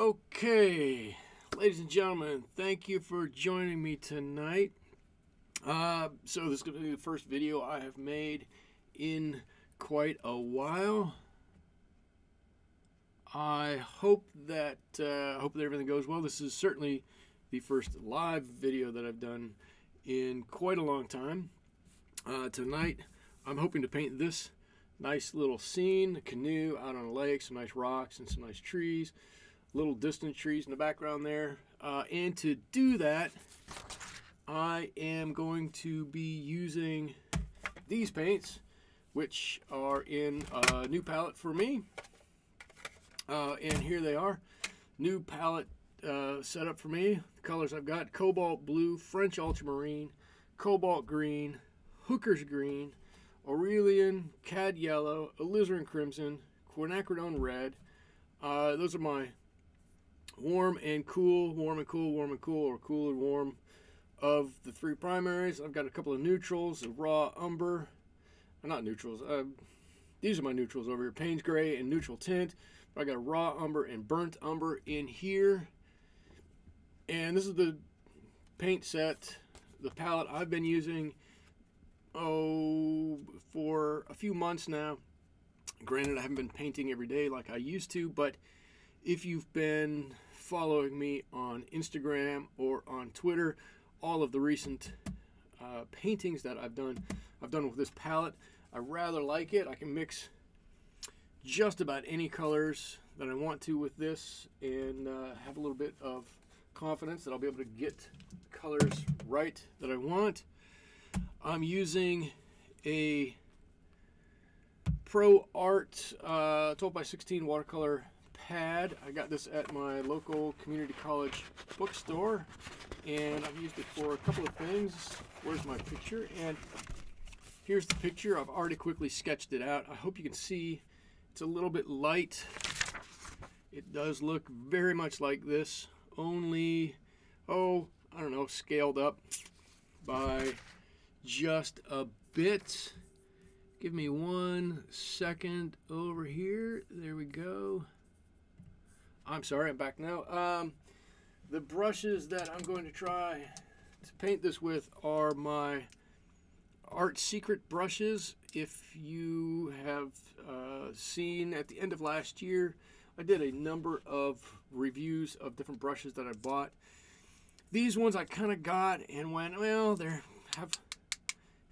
Okay, ladies and gentlemen, thank you for joining me tonight. So this is going to be the first video I have made in quite a while. I hope that everything goes well. This is certainly the first live video that I've done in quite a long time. Tonight, I'm hoping to paint this nice little scene, a canoe out on a lake, some nice rocks and some nice trees, little distant trees in the background there. And to do that, I am going to be using these paints, which are in a new palette for me. And here they are, new palette setup for me. The colors I've got: cobalt blue, French ultramarine, cobalt green, hooker's green, Aurelian, cad yellow, alizarin crimson, quinacridone red. Those are my warm and cool, warm and cool, warm and cool, or cool and warm of the three primaries. I've got a couple of neutrals, a raw umber, not neutrals, these are my neutrals over here, Payne's Gray and neutral tint. I got a raw umber and burnt umber in here. And this is the paint set, the palette I've been using, for a few months now. Granted, I haven't been painting every day like I used to, but if you've been following me on Instagram or on Twitter, all of the recent paintings that I've done with this palette. I rather like it. I can mix just about any colors that I want to with this, and have a little bit of confidence that I'll be able to get colors right that I want. I'm using a Pro Art 12 by 16 watercolor pad. I got this at my local community college bookstore, and I've used it for a couple of things. Where's my picture? And here's the picture. I've already quickly sketched it out. I hope you can see it's a little bit light. It does look very much like this, only, I don't know, scaled up by just a bit. Give me 1 second over here. There we go. I'm sorry, I'm back now. The brushes that I'm going to try to paint this with are my Art Secret brushes. If you have seen at the end of last year, I did a number of reviews of different brushes that I bought. These ones I kind of got and went, well, they have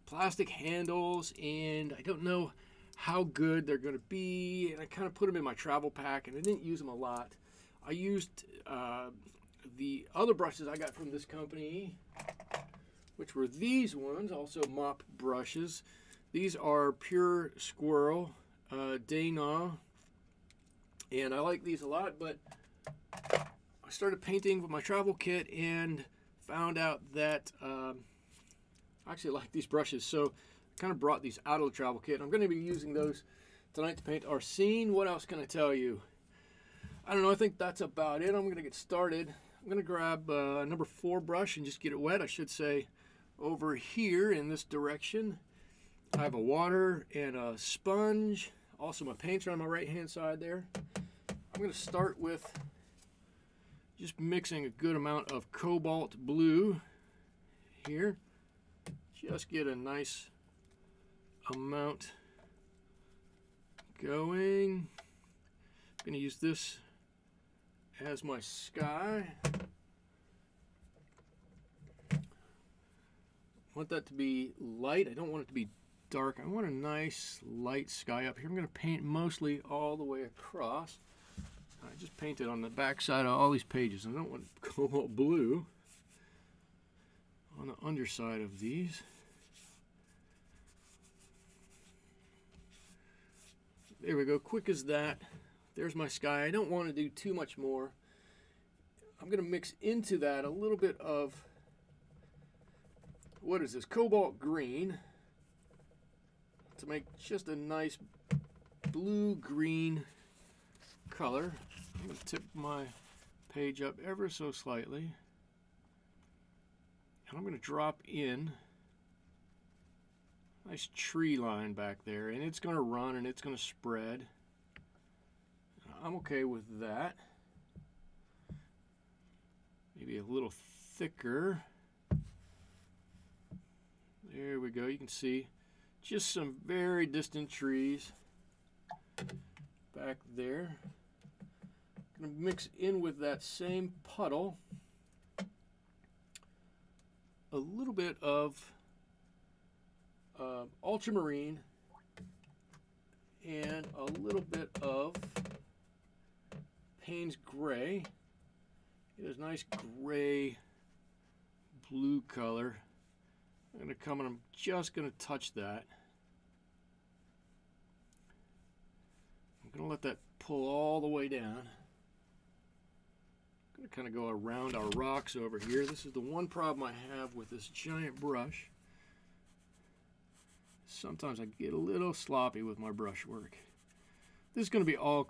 plastic handles, and I don't know how good they're going to be, and I kind of put them in my travel pack, and I didn't use them a lot. I used the other brushes I got from this company, which were these ones, also mop brushes. These are pure squirrel, Dana, and I like these a lot, but I started painting with my travel kit and found out that I actually like these brushes, so I kind of brought these out of the travel kit. I'm going to be using those tonight to paint our scene. What else can I tell you? I don't know, I think that's about it. I'm going to get started. I'm going to grab number 4 brush and just get it wet, I should say, over here in this direction. I have a water and a sponge. Also, my paints are on my right-hand side there. I'm going to start with just mixing a good amount of cobalt blue here. Just get a nice amount going. I'm going to use this as my sky. I want that to be light. I don't want it to be dark. I want a nice light sky up here. I'm going to paint mostly all the way across. I just painted on the back side of all these pages. I don't want cobalt blue on the underside of these. There we go, quick as that. There's my sky. I don't want to do too much more. I'm going to mix into that a little bit of, what is this, cobalt green, to make just a nice blue-green color. I'm going to tip my page up ever so slightly, and I'm going to drop in a nice tree line back there, and it's going to run and it's going to spread. I'm okay with that. maybe a little thicker. There we go. You can see just some very distant trees back there. I'm going to mix in with that same puddle a little bit of ultramarine and a little bit of Payne's gray. It is a nice gray blue color. I'm going to come and I'm just going to touch that. I'm going to let that pull all the way down. I'm going to kind of go around our rocks over here. This is the one problem I have with this giant brush. Sometimes I get a little sloppy with my brush work. This is going to be all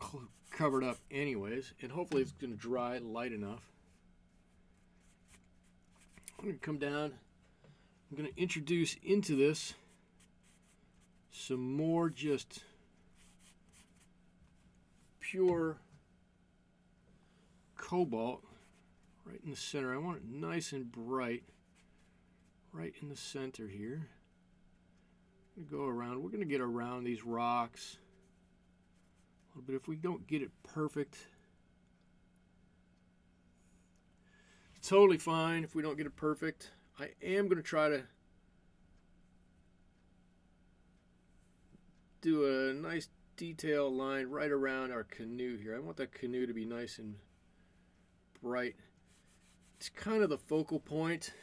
covered up anyways, and hopefully it's going to dry light enough. I'm going to come down. I'm going to introduce into this some more just pure cobalt right in the center. I want it nice and bright right in the center here. I'm going to go around. We're going to get around these rocks a little bit. If we don't get it perfect, it's totally fine if we don't get it perfect. I am going to try to do a nice detail line right around our canoe here. I want that canoe to be nice and bright. It's kind of the focal point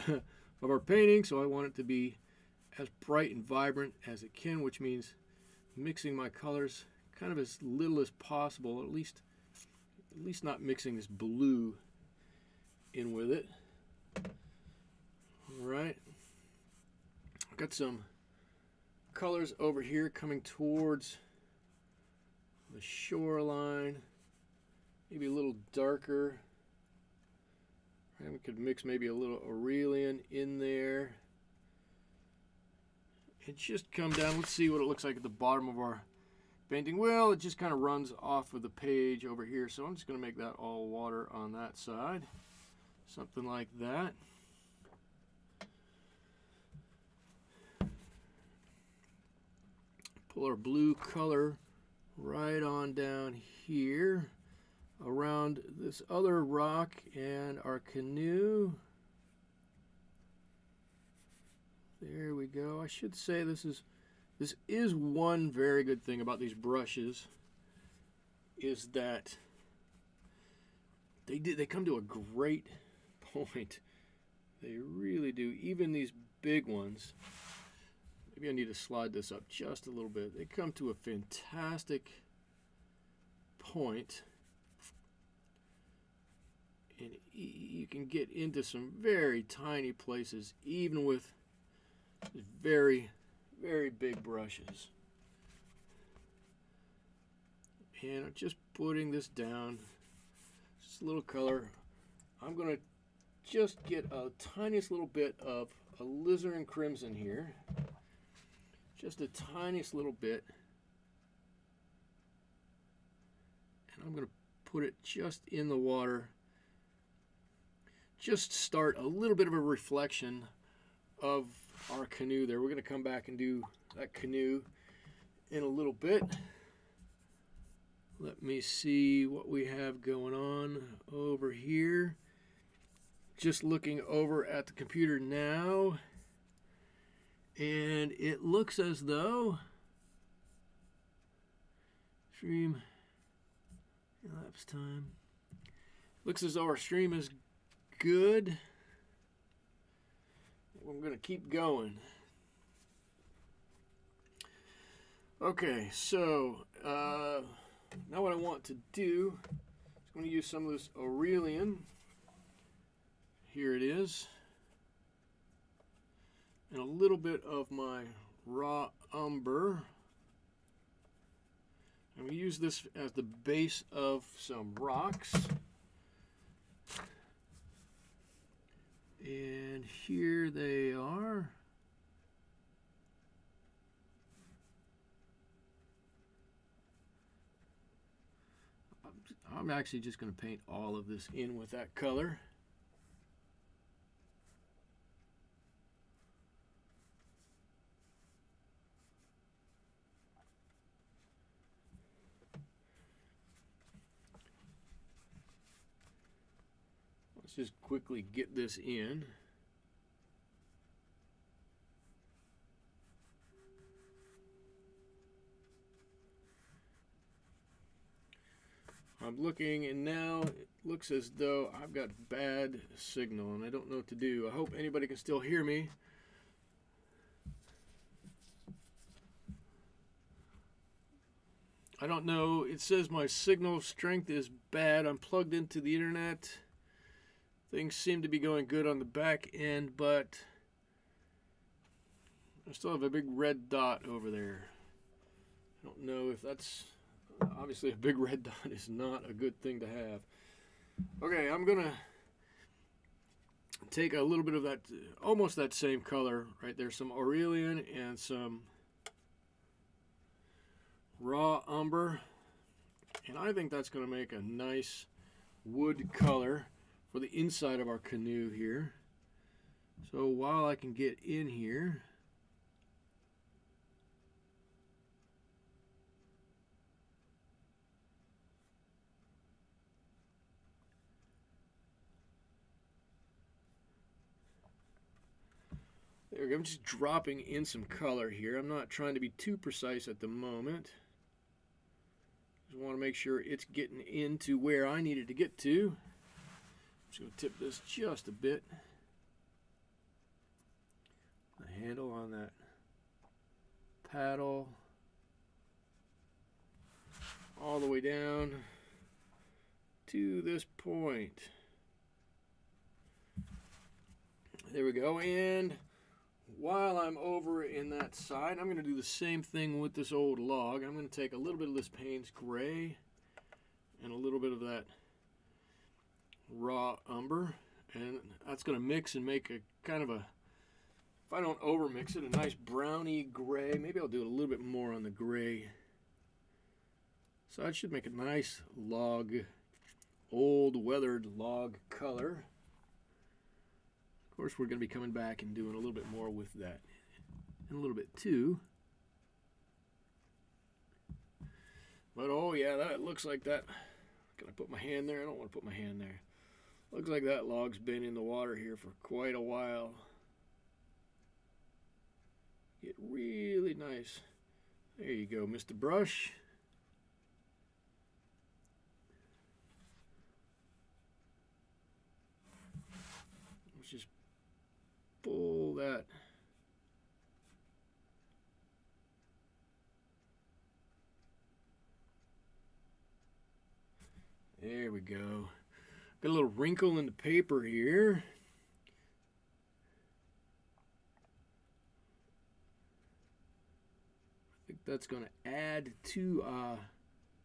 of our painting, so I want it to be as bright and vibrant as it can, which means mixing my colors kind of as little as possible, at least not mixing this blue in with it. All right, I've got some colors over here coming towards the shoreline, maybe a little darker. And we could mix maybe a little Aurelian in there. And just come down. Let's see what it looks like at the bottom of our painting. Well, it just kind of runs off of the page over here, so I'm just going to make that all water on that side. Something like that. Pull our blue color right on down here around this other rock and our canoe. There we go. I should say this is one very good thing about these brushes, is that they come to a great point. They really do. Even these big ones. Maybe I need to slide this up just a little bit. They come to a fantastic point, and you can get into some very tiny places, even with very, very big brushes. And I'm just putting this down, just a little color. I'm going to just get a tiniest little bit of alizarin crimson here. Just the tiniest little bit, and I'm going to put it just in the water. Just start a little bit of a reflection of our canoe there. We're going to come back and do that canoe in a little bit. Let me see what we have going on over here. Just looking over at the computer now. And it looks as though stream elapsed time. Looks as though our stream is good. I'm going to keep going. Okay, so now what I want to do is I'm going to use some of this Aurelian. Here it is. And a little bit of my raw umber. I'm going to use this as the base of some rocks. And here they are. I'm actually just going to paint all of this in with that color. Let's just quickly get this in. I'm looking, and now it looks as though I've got bad signal, and I don't know what to do. I hope anybody can still hear me. I don't know. It says my signal strength is bad. I'm plugged into the internet. Things seem to be going good on the back end, but I still have a big red dot over there. I don't know if that's... Obviously, a big red dot is not a good thing to have. Okay, I'm going to take a little bit of that, almost that same color right there, some Aurelian and some raw umber. And I think that's going to make a nice wood color for the inside of our canoe here. So while I can get in here, there we go. I'm just dropping in some color here. I'm not trying to be too precise at the moment. Just want to make sure it's getting into where I need it to get to. I'm just going to tip this just a bit. The handle on that paddle all the way down to this point. There we go. And while I'm over in that side, I'm going to do the same thing with this old log. I'm going to take a little bit of this Payne's Gray and a little bit of that raw umber, and that's going to mix and make a kind of a, if I don't over mix it, a nice browny gray. Maybe I'll do a little bit more on the gray. So I should make a nice log, old weathered log color. Of course, we're going to be coming back and doing a little bit more with that, and a little bit too. But oh yeah, that looks like that. Can I put my hand there? I don't want to put my hand there. Looks like that log's been in the water here for quite a while. Get really nice. There you go, Mr. Brush. Let's just pull that. There we go. Got a little wrinkle in the paper here. I think that's going to add to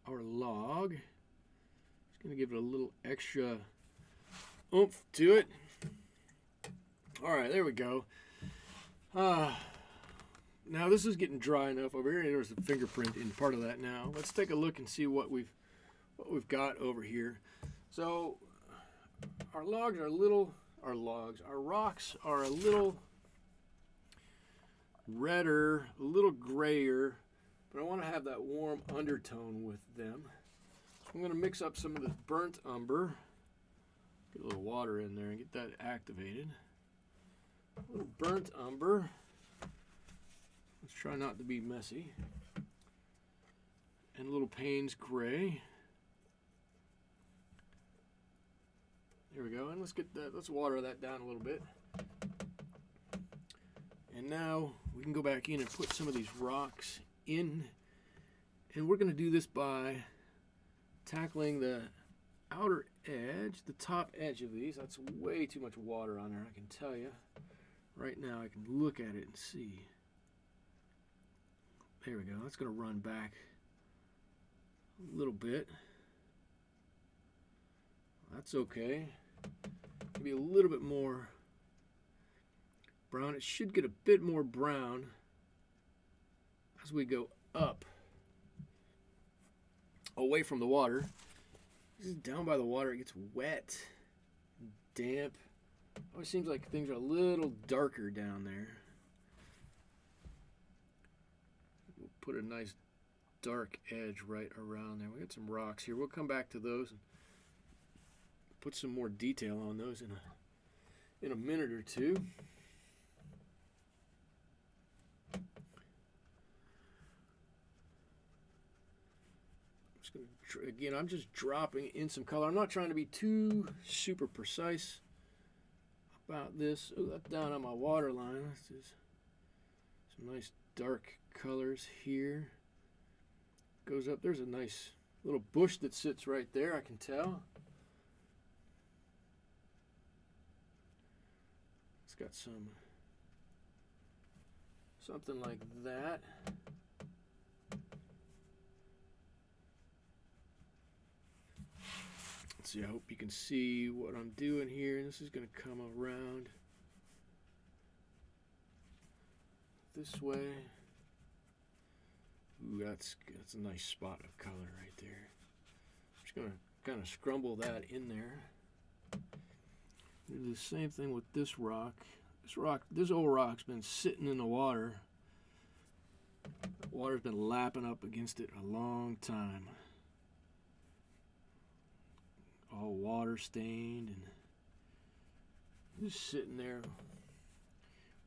our log. It's going to give it a little extra oomph to it. All right, there we go. Now this is getting dry enough over here. There's a fingerprint in part of that now. Let's take a look and see what we've got over here. So our logs are a little, our rocks are a little redder, a little grayer, but I want to have that warm undertone with them. So I'm going to mix up some of this burnt umber, get a little water in there and get that activated. A little burnt umber. Let's try not to be messy. And a little Payne's Gray. There we go. And let's get that, let's water that down a little bit. And now we can go back in and put some of these rocks in. And we're going to do this by tackling the outer edge, the top edge of these. That's way too much water on there, I can tell you. Right now I can look at it and see. There we go. That's going to run back a little bit. That's okay. Maybe a little bit more brown. It should get a bit more brown as we go up away from the water. This is down by the water. It gets wet, damp. Always seems like things are a little darker down there. We'll put a nice dark edge right around there. We got some rocks here. We'll come back to those and put some more detail on those in a minute or two. Again, I'm just dropping in some color. I'm not trying to be too super precise about this. Oh, that's down on my water line. This is some nice dark colors here. Goes up. There's a nice little bush that sits right there, I can tell. It's got something like that. Let's see, I hope you can see what I'm doing here. This is going to come around this way. Ooh, that's a nice spot of color right there. I'm just going to kind of scrumble that in there. Do the same thing with this rock. This old rock's been sitting in the water. The water's been lapping up against it a long time. All water stained and just sitting there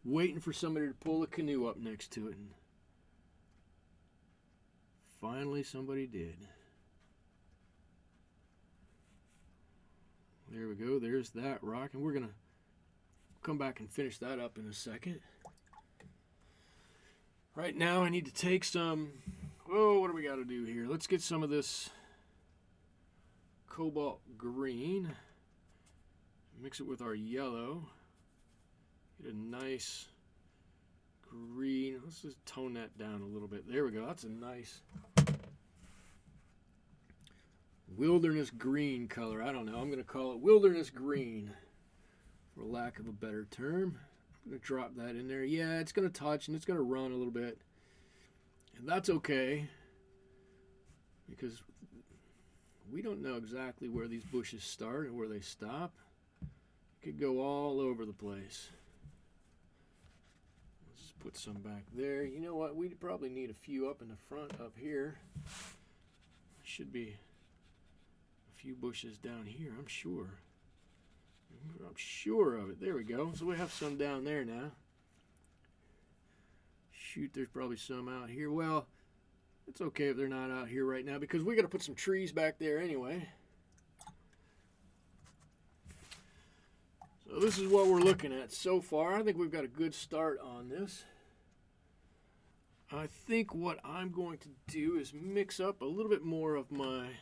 waiting for somebody to pull a canoe up next to it. And finally somebody did. There we go. There's that rock, and we're gonna come back and finish that up in a second. Right now I need to take some, what do we got to do here? Let's get some of this cobalt green, mix it with our yellow, get a nice green. Let's just tone that down a little bit. There we go. That's a nice wilderness green color. I don't know, I'm going to call it wilderness green for lack of a better term. I'm going to drop that in there. Yeah, it's going to touch and it's going to run a little bit, and that's okay because we don't know exactly where these bushes start and where they stop. It could go all over the place. Let's just put some back there. You know what? We probably need a few up in the front up here. Should be a few bushes down here, I'm sure. I'm sure of it. There we go. So we have some down there now. Shoot, there's probably some out here. Well, it's okay if they're not out here right now because we got to put some trees back there anyway. So this is what we're looking at so far. I think we've got a good start on this. I think what I'm going to do is mix up a little bit more of my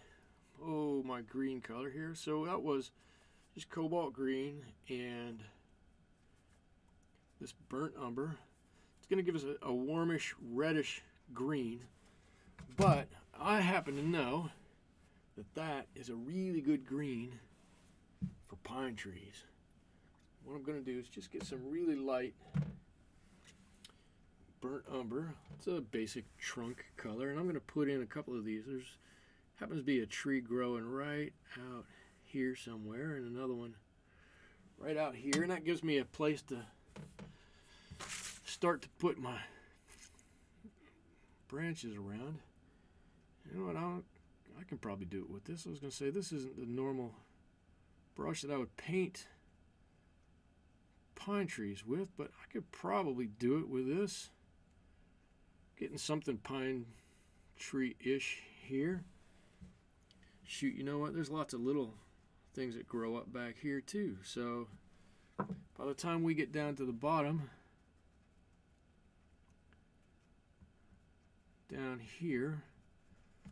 green color here. So that was just cobalt green and this burnt umber. It's going to give us a warmish reddish green. But I happen to know that that is a really good green for pine trees. What I'm going to do is just get some really light burnt umber. It's a basic trunk color, and I'm going to put in a couple of these. There's happens to be a tree growing right out here somewhere, and another one right out here, and that gives me a place to start to put my branches around. You know what, I can probably do it with this. I was going to say, this isn't the normal brush that I would paint pine trees with, but I could probably do it with this. Getting something pine tree-ish here. Shoot, you know what? There's lots of little things that grow up back here too. So by the time we get down to the bottom, down here,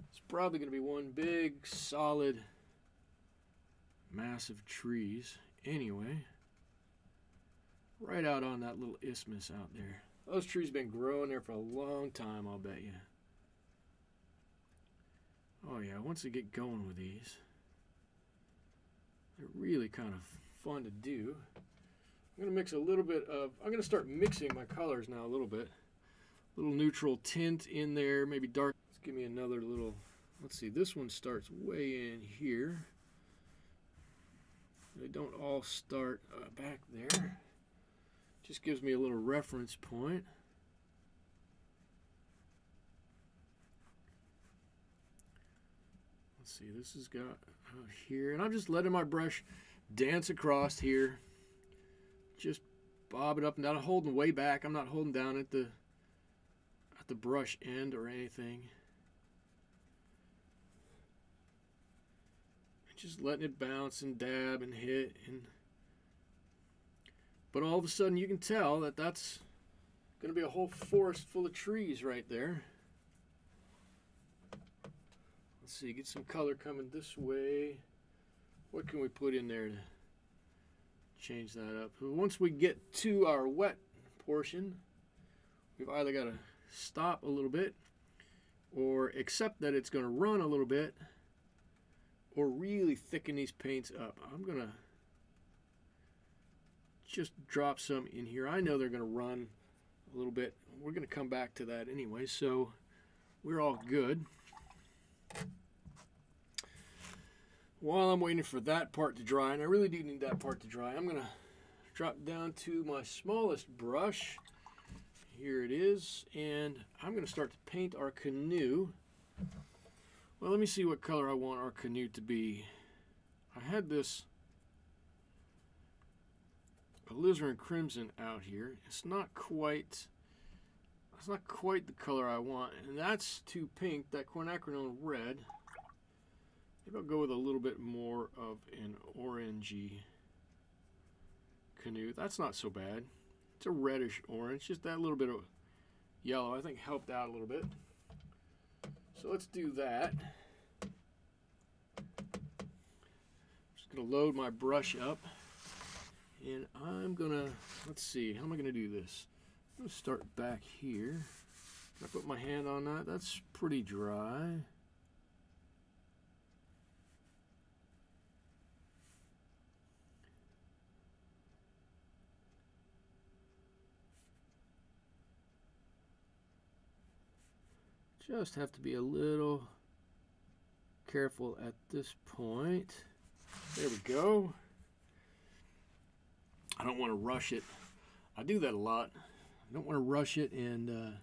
it's probably going to be one big, solid mass of trees anyway. Right out on that little isthmus out there. Those trees have been growing there for a long time, I'll bet you. Oh yeah, once they get going with these, they're really kind of fun to do. I'm going to mix a little bit of, I'm going to start mixing my colors now a little bit. Little neutral tint in there, maybe dark. Let's give me another little, let's see, this one starts way in here. They don't all start back there. Just gives me a little reference point. let's see, this has got out here, and I'm just letting my brush dance across here. Just bob it up and down. I'm holding way back. I'm not holding down at the brush end or anything. Just letting it bounce and dab and hit, but all of a sudden you can tell that that's going to be a whole forest full of trees right there. Let's see, get some color coming this way. What can we put in there to change that up? Once we get to our wet portion, we've either got to stop a little bit or accept that it's going to run a little bit, or really thicken these paints up. I'm going to just drop some in here. I know they're going to run a little bit. We're going to come back to that anyway, so we're all good. While I'm waiting for that part to dry, and I really do need that part to dry, I'm going to drop down to my smallest brush. Here it is, and I'm going to start to paint our canoe. Well, let me see what color I want our canoe to be. I had this alizarin crimson out here. It's not quite the color I want, and that's too pink, that quinacridone red. Maybe I'll go with a little bit more of an orangey canoe. That's not so bad. It's a reddish orange, just that little bit of yellow I think helped out a little bit. So let's do that. Just gonna load my brush up, and I'm gonna, let's see, how am I gonna do this? I'm gonna start back here. I put my hand on that. That's pretty dry. Just have to be a little careful at this point. There we go. I don't want to rush it. I do that a lot. I don't want to rush it, and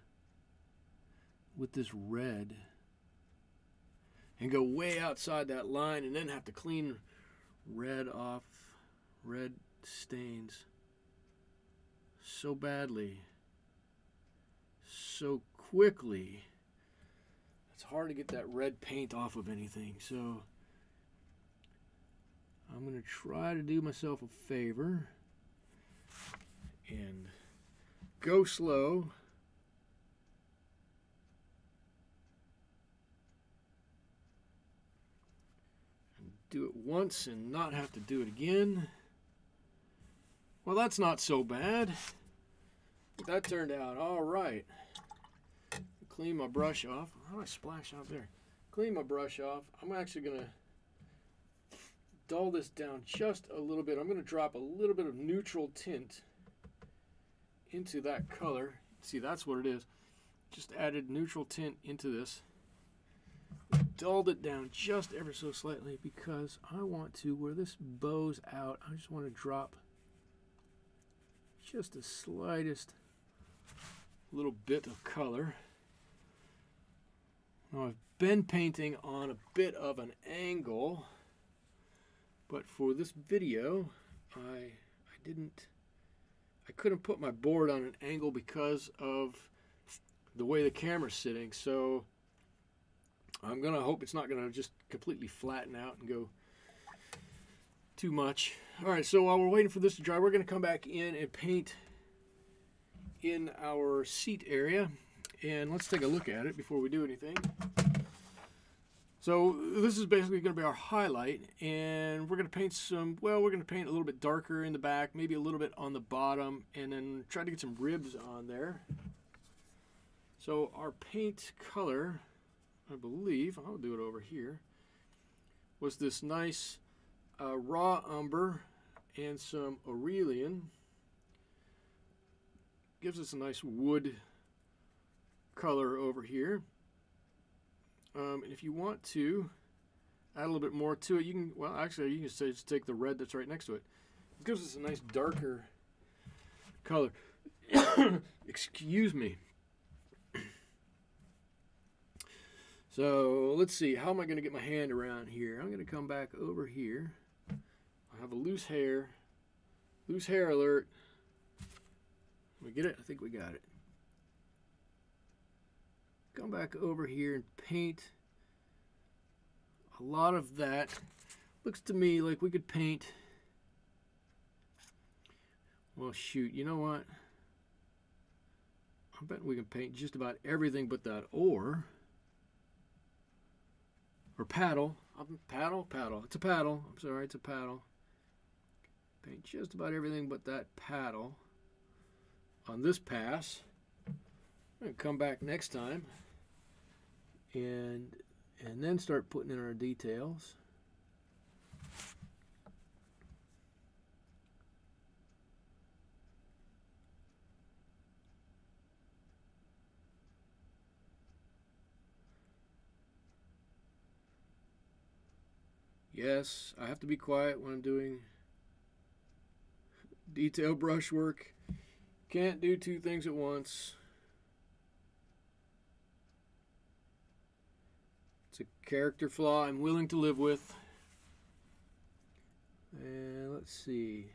with this red, and go way outside that line and then have to clean red off, red stains so badly, so quickly. It's hard to get that red paint off of anything, so I'm going to try to do myself a favor and go slow. And do it once and not have to do it again. Well, that's not so bad. That turned out all right. Clean my brush off. How do I splash out there? Clean my brush off. I'm actually going to dull this down just a little bit. I'm going to drop a little bit of neutral tint into that color. See, that's what it is. Just added neutral tint into this. Dulled it down just ever so slightly because I want to, where this bows out, I just want to drop just the slightest little bit of color. Now, I've been painting on a bit of an angle, but for this video, I couldn't put my board on an angle because of the way the camera's sitting, so I'm gonna hope it's not gonna just completely flatten out and go too much. All right, so while we're waiting for this to dry, we're gonna come back in and paint in our seat area. And let's take a look at it before we do anything. So this is basically going to be our highlight, and we're going to paint some, well, we're going to paint a little bit darker in the back, maybe a little bit on the bottom, and then try to get some ribs on there. So our paint color, I believe, I'll do it over here, was this nice raw umber and some Aurelian. Gives us a nice wood color over here. And if you want to add a little bit more to it, you can, well, actually, you can say just take the red that's right next to it. It gives us a nice darker color. Excuse me. So let's see, how am I going to get my hand around here? I'm going to come back over here. I have a loose hair alert. We get it? I think we got it. Come back over here and paint a lot of that. Looks to me like we could paint, well shoot, you know what? I bet we can paint just about everything but that oar. Or paddle. Paddle. It's a paddle. I'm sorry, it's a paddle. Paint just about everything but that paddle on this pass. I'm going to come back next time and then start putting in our details. Yes, I have to be quiet when I'm doing detail brushwork. Can't do two things at once. It's a character flaw I'm willing to live with. And let's see.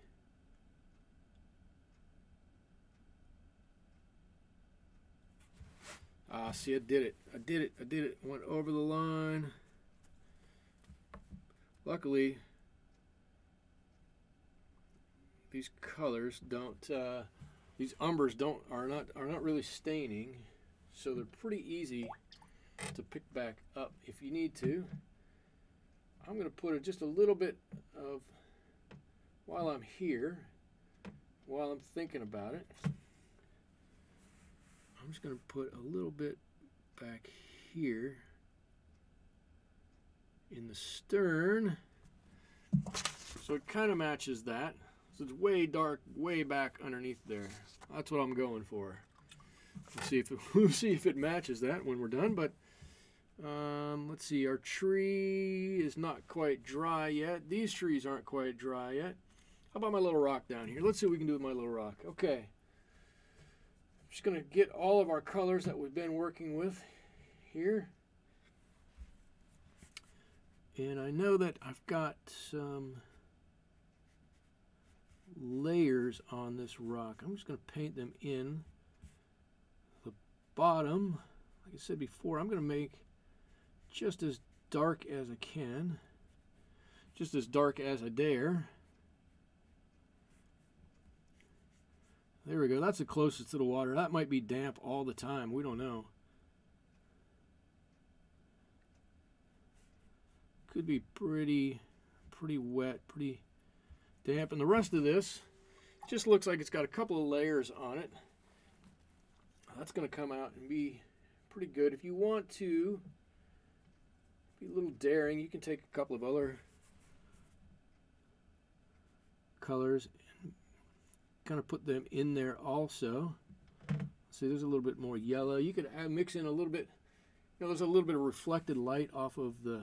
Ah, see, I did it. Went over the line. Luckily, these colors don't, these umbers are not really staining, so they're pretty easy to pick back up if you need to. I'm going to put just a little bit of, while I'm here, while I'm thinking about it, I'm just going to put a little bit back here in the stern, so it kind of matches that. So it's way dark, way back underneath there. That's what I'm going for. We'll see if it matches that when we're done. But let's see. Our tree is not quite dry yet. These trees aren't quite dry yet. How about my little rock down here? Let's see what we can do with my little rock. Okay. I'm just gonna get all of our colors that we've been working with here. And I know that I've got some layers on this rock. I'm just going to paint them in the bottom. Like I said before, I'm going to make just as dark as I can. Just as dark as I dare. There we go. That's the closest to the water. That might be damp all the time. We don't know. Could be pretty wet, pretty damp. And the rest of this just looks like it's got a couple of layers on it. That's going to come out and be pretty good. If you want to be a little daring, you can take a couple of other colors and kind of put them in there also. See, there's a little bit more yellow. You could mix in a little bit, you know, there's a little bit of reflected light off of the,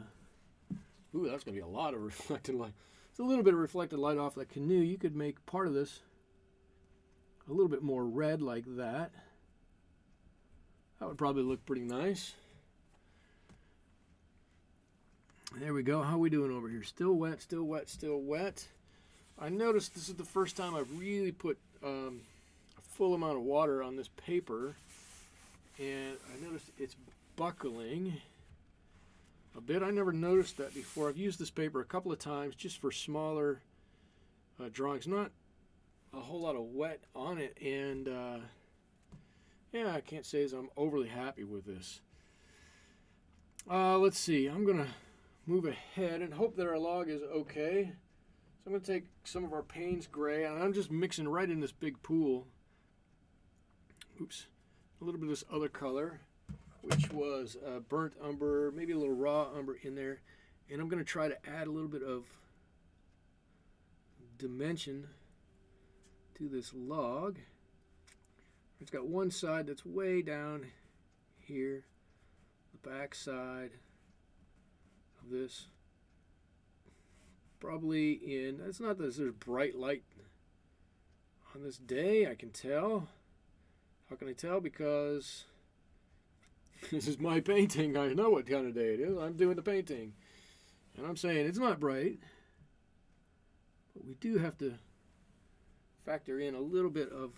ooh, that's going to be a lot of reflected light. It's a little bit of reflected light off the canoe. You could make part of this a little bit more red like that. That would probably look pretty nice. There we go. How are we doing over here? Still wet, still wet, still wet. I noticed this is the first time I've really put a full amount of water on this paper. And I noticed it's buckling a bit. I never noticed that before. I've used this paper a couple of times just for smaller drawings. Not a whole lot of wet on it. And yeah, I can't say as I'm overly happy with this. Let's see. I'm going to move ahead and hope that our log is okay. So I'm going to take some of our Payne's Gray, and I'm just mixing right in this big pool. Oops. A little bit of this other color, which was burnt umber, maybe a little raw umber in there. And I'm going to try to add a little bit of dimension to this log. It's got one side that's way down here, the back side of this. Probably in, it's not that there's bright light on this day, I can tell. How can I tell? Because This is my painting. I know what kind of day it is. I'm doing the painting. And I'm saying it's not bright. But we do have to factor in a little bit of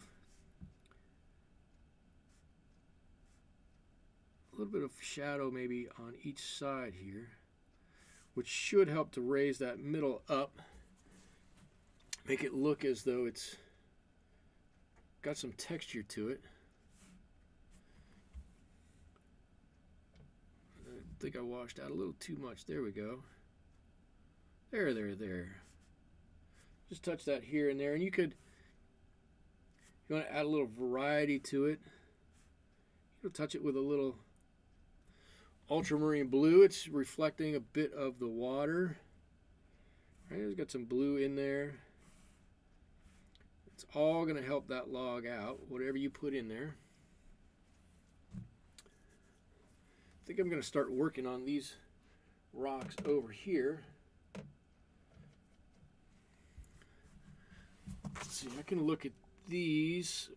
shadow maybe on each side here, which should help to raise that middle up, make it look as though it's got some texture to it. I think I washed out a little too much. There we go. There. Just touch that here and there, and you want to add a little variety to it. You'll touch it with a little ultramarine blue. It's reflecting a bit of the water. Right, it's got some blue in there. It's all going to help that log out, whatever you put in there. I think I'm going to start working on these rocks over here. Let's see, I can look at these.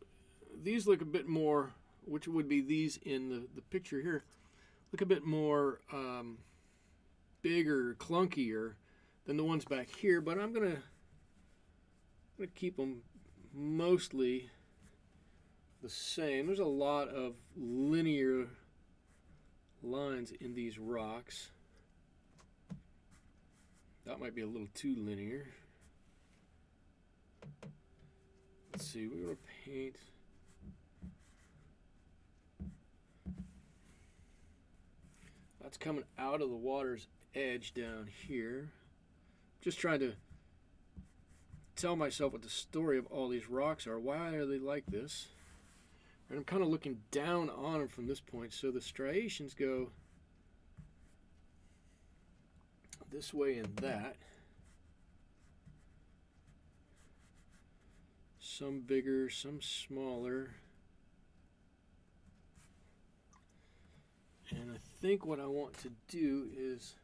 These look a bit more, which would be these in the picture here, look a bit more bigger, clunkier than the ones back here, but I'm gonna keep them mostly the same. There's a lot of linear lines in these rocks. That might be a little too linear. Let's see, we're going to paint. That's coming out of the water's edge down here. Just trying to tell myself what the story of all these rocks are. Why are they like this? And I'm kind of looking down on them from this point, so the striations go this way and that. Some bigger, some smaller. And I think what I want to do is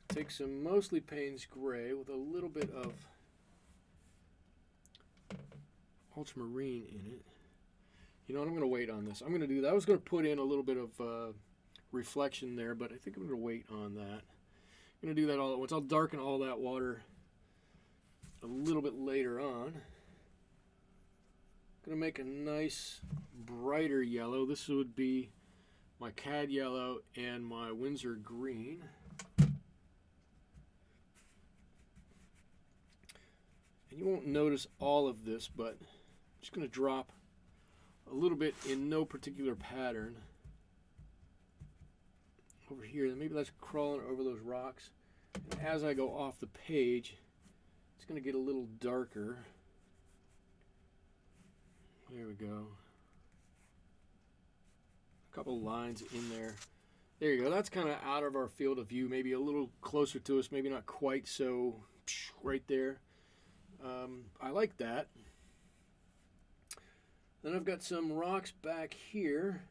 take some mostly Payne's gray with a little bit of ultramarine in it. You know what, I'm going to wait on this. I'm going to do that. I was going to put in a little bit of reflection there, but I think I'm going to wait on that. I'm going to do that all at once. I'll darken all that water a little bit later on. I'm going to make a nice brighter yellow. This would be my cad yellow and my Windsor green. And you won't notice all of this, but I'm just going to drop a little bit in no particular pattern over here. Maybe that's crawling over those rocks. And as I go off the page, it's going to get a little darker. There we go. A couple lines in there. There you go. That's kind of out of our field of view. Maybe a little closer to us. Maybe not quite so right there. I like that. Then I've got some rocks back here.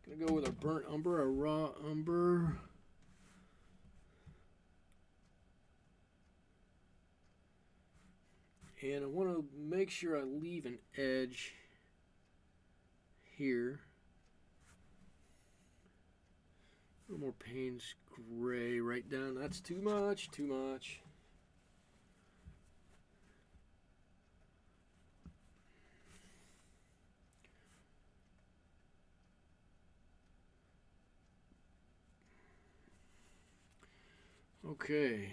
Gonna go with a burnt umber, a raw umber. And I want to make sure I leave an edge here. A little more Payne's gray right down. That's too much, too much. Okay.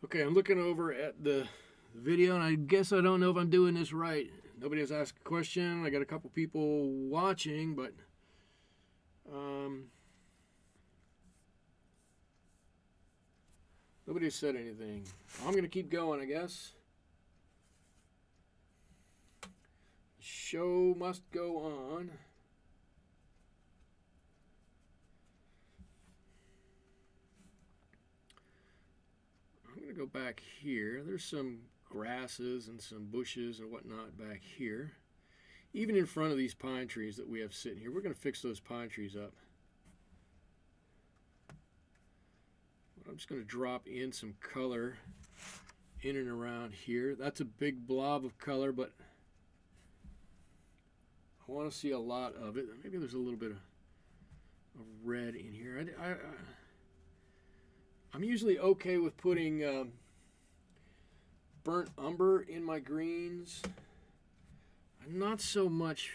Okay, I'm looking over at the video, and I guess I don't know if I'm doing this right. Nobody has asked a question. I got a couple people watching, but nobody said anything. I'm going to keep going, I guess. The show must go on. I'm going to go back here. There's some grasses and some bushes and whatnot back here. Even in front of these pine trees that we have sitting here. We're going to fix those pine trees up. I'm just going to drop in some color in and around here. That's a big blob of color, but I want to see a lot of it. Maybe there's a little bit of red in here. I'm usually okay with putting burnt umber in my greens. Not so much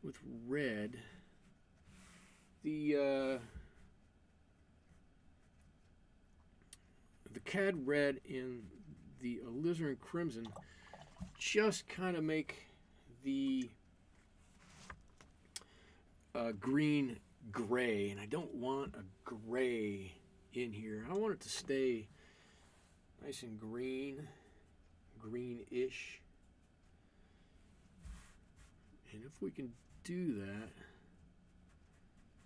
with red. The cad red and the alizarin crimson just kind of make the green gray, and I don't want a gray in here. I want it to stay nice and greenish. And if we can do that,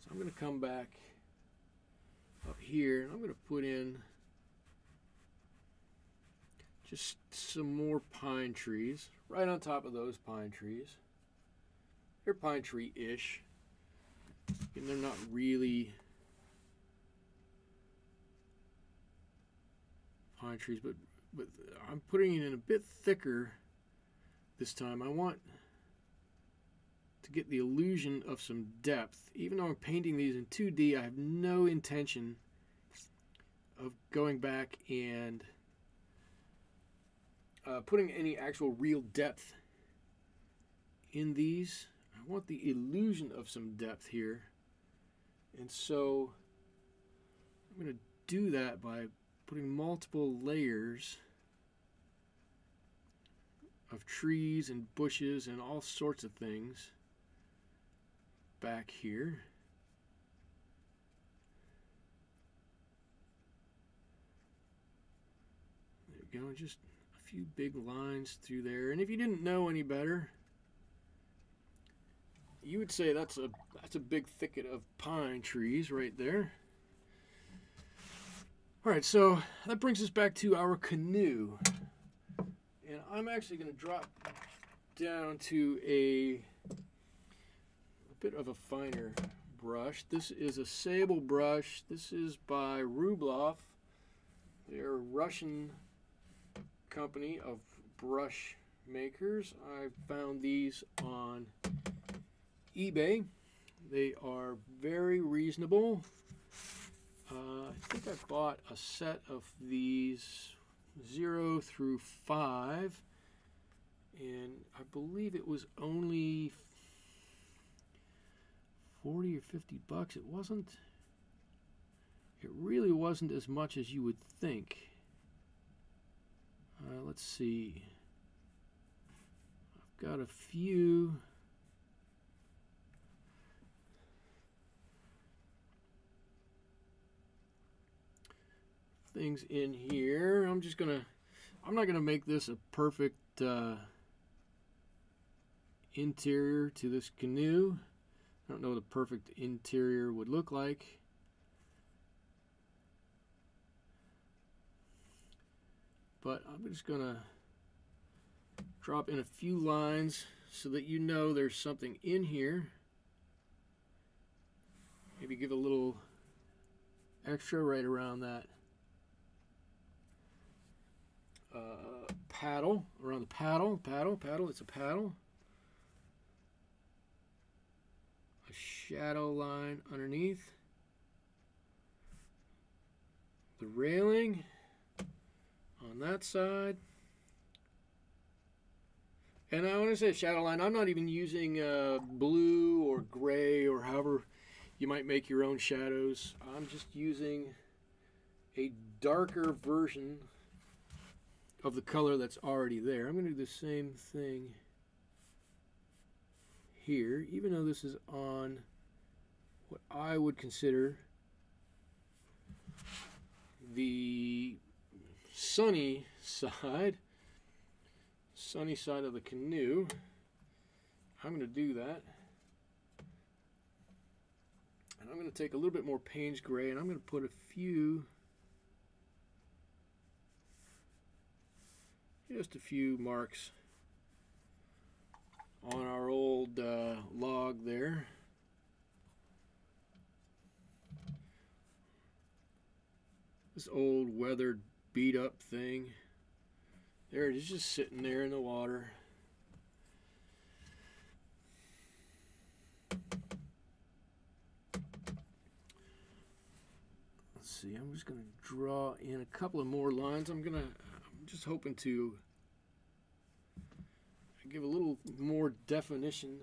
so I'm going to come back up here and I'm going to put in just some more pine trees right on top of those pine trees. They're pine tree-ish, and they're not really pine trees, but I'm putting it in a bit thicker this time. I want to get the illusion of some depth. Even though I'm painting these in 2D, I have no intention of going back and putting any actual real depth in these. I want the illusion of some depth here, and so I'm going to do that by putting multiple layers of trees and bushes and all sorts of things back here. There we go, just a few big lines through there. And if you didn't know any better, you would say that's a big thicket of pine trees right there. All right, so that brings us back to our canoe. And I'm actually going to drop down to a bit of a finer brush. This is a sable brush. This is by Rubloff. They're a Russian company of brush makers. I found these on eBay. They are very reasonable. I think I bought a set of these 0 through 5, and I believe it was only 40 or 50 bucks. It really wasn't as much as you would think. Let's see. I've got a few. Things in here. I'm not gonna make this a perfect interior to this canoe. I don't know what a perfect interior would look like. But I'm just gonna drop in a few lines so that you know there's something in here. Maybe give a little extra right around that paddle, around the paddle, it's a paddle. A shadow line underneath. The railing on that side. And I want to say shadow line, I'm not even using blue or gray or however you might make your own shadows. I'm just using a darker version of the color that's already there. I'm going to do the same thing here, even though this is on what I would consider the sunny side of the canoe. I'm going to do that. And I'm going to take a little bit more Payne's gray and I'm going to put a few, just a few marks on our old log there. This old weathered beat up thing. There it is, just sitting there in the water. Let's see, I'm just going to draw in a couple of more lines. I'm just hoping to give a little more definition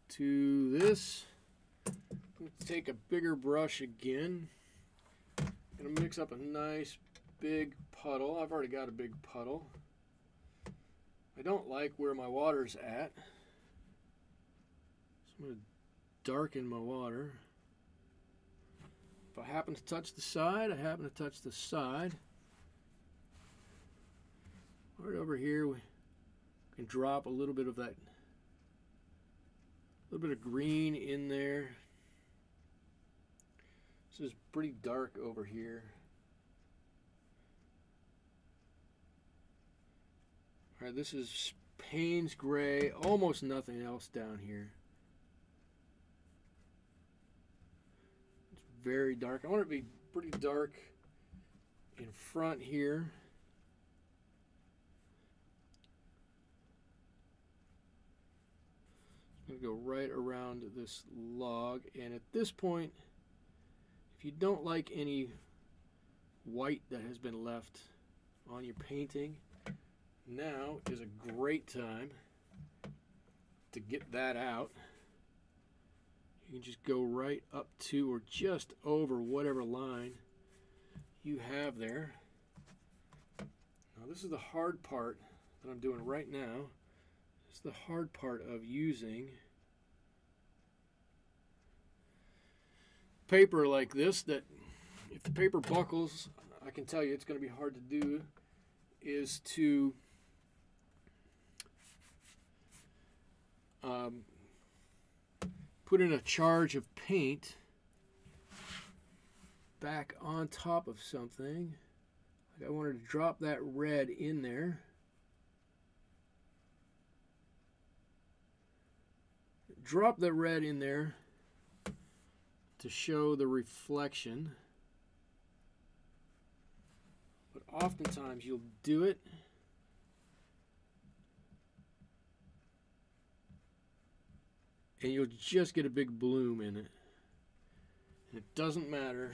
to this. Let's take a bigger brush again. I'm going to mix up a nice big puddle. I've already got a big puddle. I don't like where my water's at, so I'm going to darken my water. If I happen to touch the side, I happen to touch the side. Right over here, we can drop a little bit of that, little bit of green in there. This is pretty dark over here. All right, this is Payne's gray, almost nothing else down here. It's very dark. I want it to be pretty dark in front here. I'm going to go right around this log, and at this point, if you don't like any white that has been left on your painting, now is a great time to get that out. You can just go right up to or just over whatever line you have there. Now this is the hard part that I'm doing right now. This is the hard part of using paper like this, that if the paper buckles, I can tell you it's going to be hard to do, is to put in a charge of paint back on top of something. Like I wanted to drop that red in there. Drop the red in there to show the reflection. But oftentimes you'll do it and you'll just get a big bloom in it. And it doesn't matter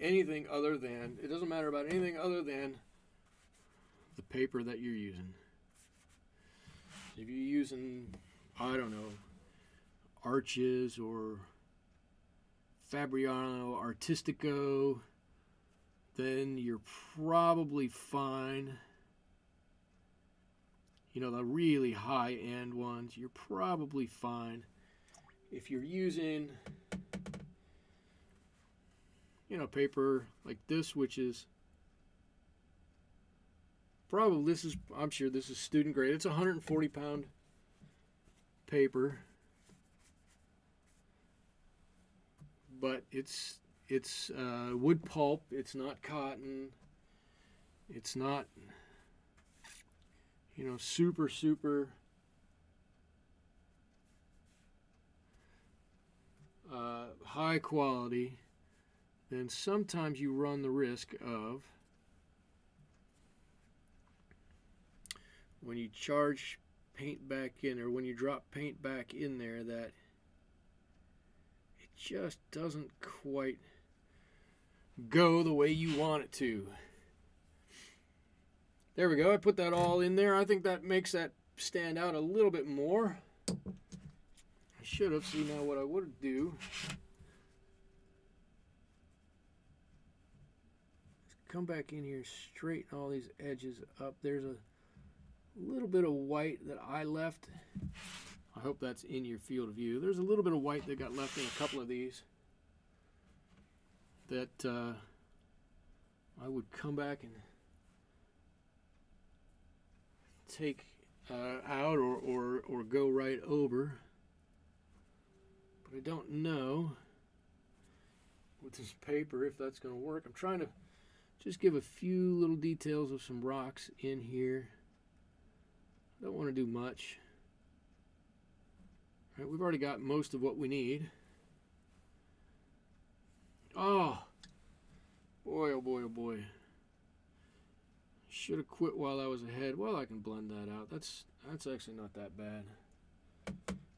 anything other than, it doesn't matter about anything other than the paper that you're using. If you're using, I don't know, Arches or Fabriano Artistico, then you're probably fine. You know, the really high-end ones, you're probably fine. If you're using, you know, paper like this, which is probably, this is, I'm sure this is student grade. It's 140-pound paper, but it's wood pulp. It's not cotton. It's not, you know, super high quality. Then sometimes you run the risk of, when you charge paint back in, or when you drop paint back in there, that it just doesn't quite go the way you want it to. There we go. I put that all in there. I think that makes that stand out a little bit more. I should have. See, now what I would do is come back in here, straighten all these edges up. There's a little bit of white that I left. I hope that's in your field of view. There's a little bit of white that got left in a couple of these that I would come back and take out or go right over. But I don't know with this paper if that's going to work. I'm trying to just give a few little details of some rocks in here. I don't want to do much. All right, we've already got most of what we need. Oh, Boy, oh boy, oh boy. Should have quit while I was ahead. Well, I can blend that out. That's actually not that bad.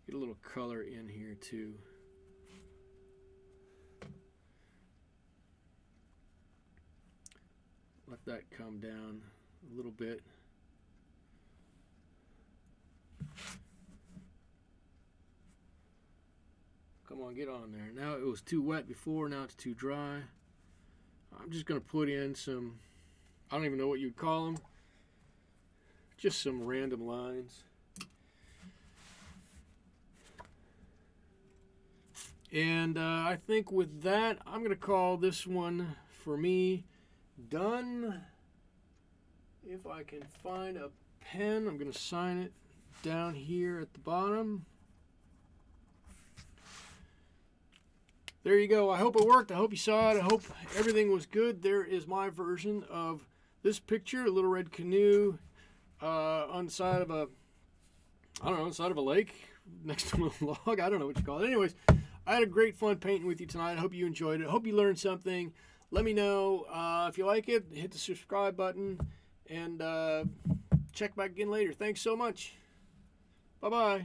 Get a little color in here too. Let that come down a little bit. Come on, get on there. Now it was too wet before, now it's too dry. I'm just going to put in some, I don't even know what you'd call them, just some random lines. And I think with that, I'm going to call this one, for me, done. If I can find a pen, I'm going to sign it down here at the bottom. There you go. I hope it worked. I hope you saw it. I hope everything was good. There is my version of this picture, a little red canoe on the side of a, I don't know, side of a lake next to a log. I don't know what you call it. Anyways, I had a great fun painting with you tonight. I hope you enjoyed it. I hope you learned something. Let me know if you like it. Hit the subscribe button and check back again later. Thanks so much. Bye-bye.